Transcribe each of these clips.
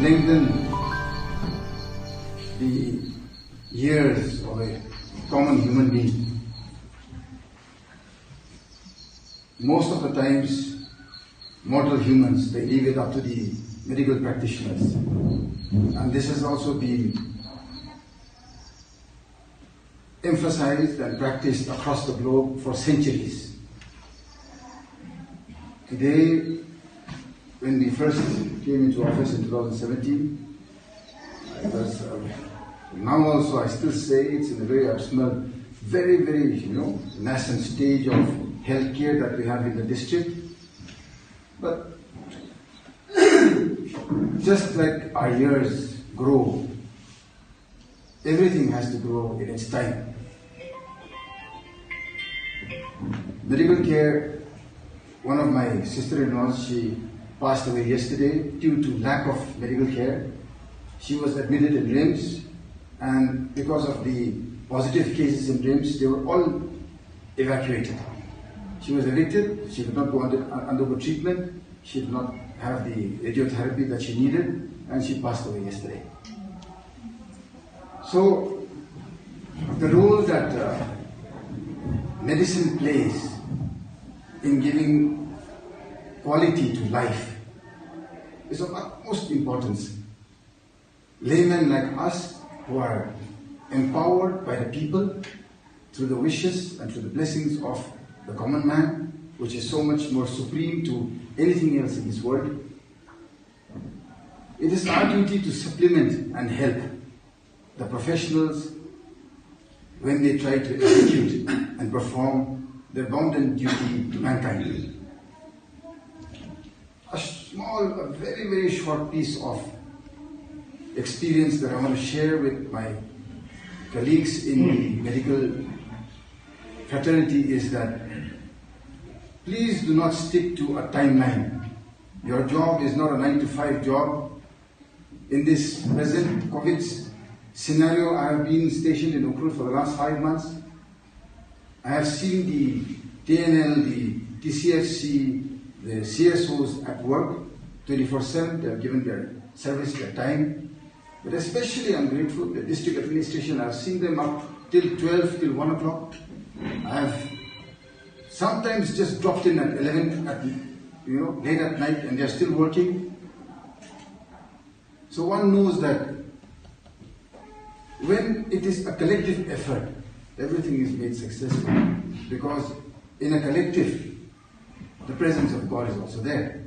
lengthen the years of a common human being. Most of the times, mortal humans, they leave it up to the medical practitioners. And this has also been emphasized and practiced across the globe for centuries. Today, when we first came into office in 2017, now also I still say it's in a very abysmal, very, nascent stage of healthcare that we have in the district. But just like our years grow, everything has to grow in its time. Medical care, one of my sister-in-laws, she passed away yesterday due to lack of medical care. She was admitted in RIMS, and because of the positive cases in RIMS, they were all evacuated. She was evicted, she did not go undergo treatment, she did not have the radiotherapy that she needed, and she passed away yesterday. So, the role that medicine plays in giving quality to life is of utmost importance. Laymen like us who are empowered by the people through the wishes and through the blessings of the common man, which is so much more supreme to anything else in this world. It is our duty to supplement and help the professionals when they try to execute and perform their bounden duty to mankind. A very, very short piece of experience that I want to share with my colleagues in the medical fraternity is that please do not stick to a timeline. Your job is not a 9-to-5 job. In this present COVID scenario, I have been stationed in Ukhrul for the last 5 months. I have seen the TNL, the TCFC, the CSOs at work 24/7. They have given their service, their time. But especially I'm grateful, the district administration, I've seen them up till 12, till 1 o'clock. I have sometimes just dropped in at 11, late at night, and they're still working. So one knows that when it is a collective effort, everything is made successful, because in a collective, the presence of God is also there.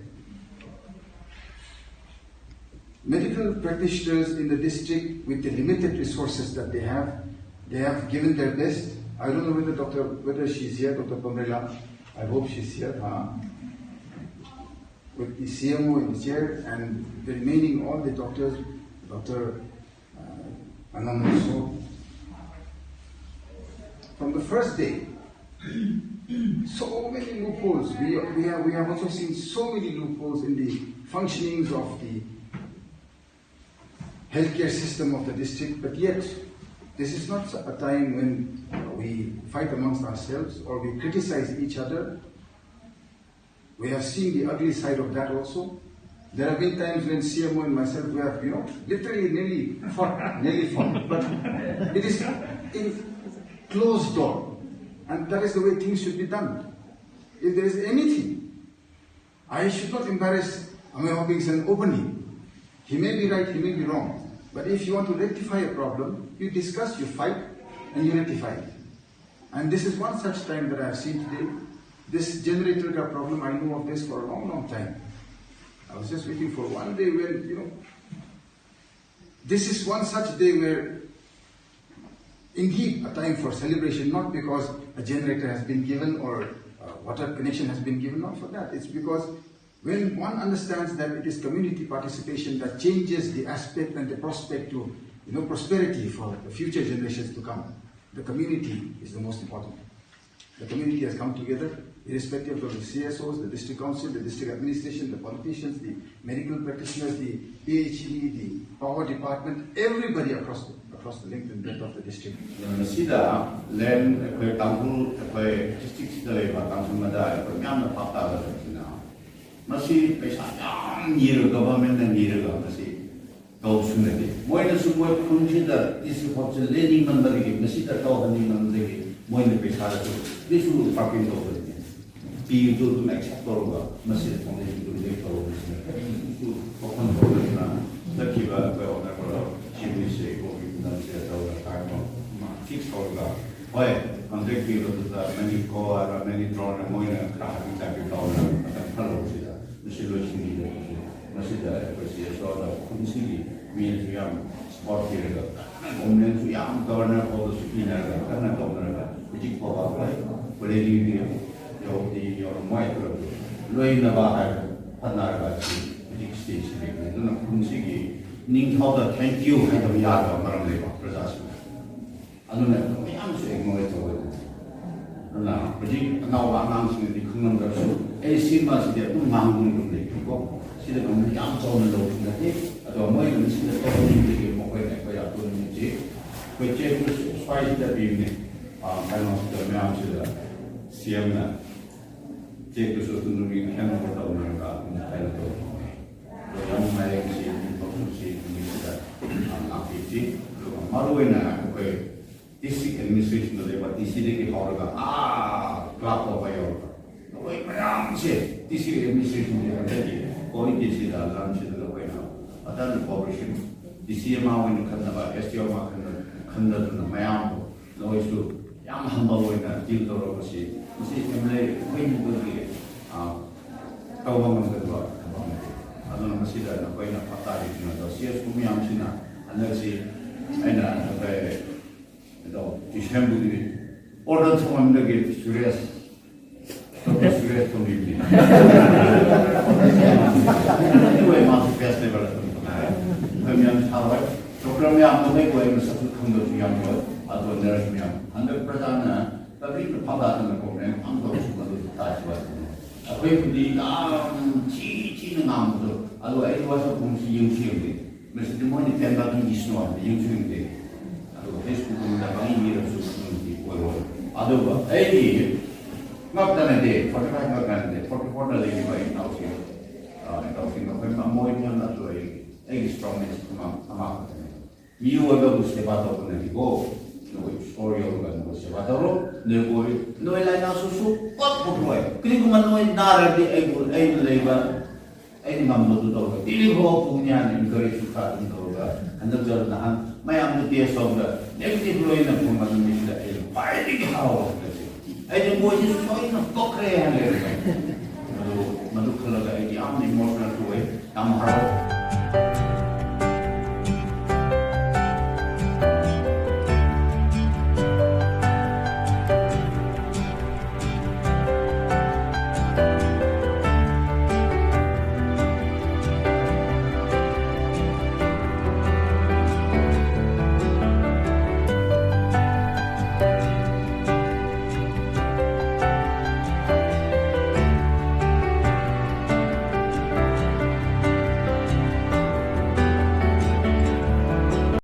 Medical practitioners in the district, with the limited resources that they have given their best. I don't know whether she's here, Dr. Pamela. I hope she's here. With the CMO in the chair and the remaining all the doctors, Dr. Anand also. From the first day, so many loopholes. We have also seen so many loopholes in the functionings of the healthcare system of the district, but yet this is not a time when we fight amongst ourselves or we criticize each other. We have seen the ugly side of that also. There have been times when CMO and myself we have, literally nearly fought, but it is in closed door, and that is the way things should be done. If there is anything, I should not embarrass Amir Hopkinson openly. He may be right, he may be wrong. But if you want to rectify a problem, you discuss, you fight, and you rectify it. And this is one such time that I have seen today. This generator problem, I know of this for a long, long time. I was just waiting for one day when, this is one such day where, indeed, a time for celebration, not because a generator has been given or water connection has been given, not for that. It's because when one understands that it is community participation that changes the aspect and the prospect to prosperity for the future generations to come, the community is the most important. The community has come together, irrespective of the CSOs, the district council, the district administration, the politicians, the medical practitioners, the PhD, the power department, everybody across the length and breadth of the district. Masi paisa yam government and tausunade moina su moi consider this hot leading number ge masita taw hani number ge moina pe sara su this will fucking go for it be to accept toga masita foundation to the taw su okon ko na takiba ba ona ko chibi se ko na se taw ka ma fix toga oi contact be to the many ko ara many drawn moina ka ha ta ke taw na ta phalo sida masilo chini de masida ko se so da kunsi means we are sport here. Omnen we are governor of the Supina, governor, which is for our life. But your might Loin Navaha, Panaraga, which is stage, Kunsigi, Ning Hauda, thank you, and the Yaga, Marameva, Prasas. I don't know, I'm saying no, it's over. Now, I'm announcing the Kunam, a Simas, the Mountain, the people, see the young town in the day. Atau mai mesti ada orang yang mungkin nak kaya tu ni je, kerja supaya kita begini, kalau kita memang sudah siap na, je kerja tu ni kan kita tahu mereka kalau tu, yang mai mesti mesti sudah aktif, malu ina kaya district administration tu lepas district orang kelak apa yang orang, memang mesti district administration dia jadi, kau ini district dalam situ other corporation, the CMA when you come about STO conduct the Mayam, no issue, Yam humble in a deal to oversee. You see, when you go here, Tawam of the world. I don't know, see that a point of Patari, the CS Kumiam Sina, and let's see, and the Shambu order to one to get serious. Serious to me. Anyway, Master Festival. 그러면 하와이 프로그램이 아무리 거의 서투큰 것이 아니고 아주 내려주면 한국 프로그램은 더블 받아는 거면 아무도 없어도 다 좋아요. 거의 그들이 지는 아무도 아주 애기 와서 공시 영수인데 그래서 뭐니 된다는 이슈한테 영수인데 아주 페이스북에 나가니 이런 수준이 있고 아주 애기 막다는데 포토카가 가는데 포토를 얘기 많이 나오세요. 나오시는 거 그냥 뭐 있냐면 아주 애기 스트롱네스 아마 미워가 무슨 바도 보내고 너 스토리어가 무슨 바도로 너의 라이나수수 꽉 붙어요. 그리고만 너의 나라비 애를 내가 애는 mam도 또 일고 분야는 거리 수사는 거가 한덕절 한 마양도 뒤에서 네거티브로 있는 분만은 미시다 애를 빨리 하고 애들 뭐지 소리는 꼭 그래야 하는 거예요. 나도 컬러가 애기 아무 이모셔널 도에 아무 하루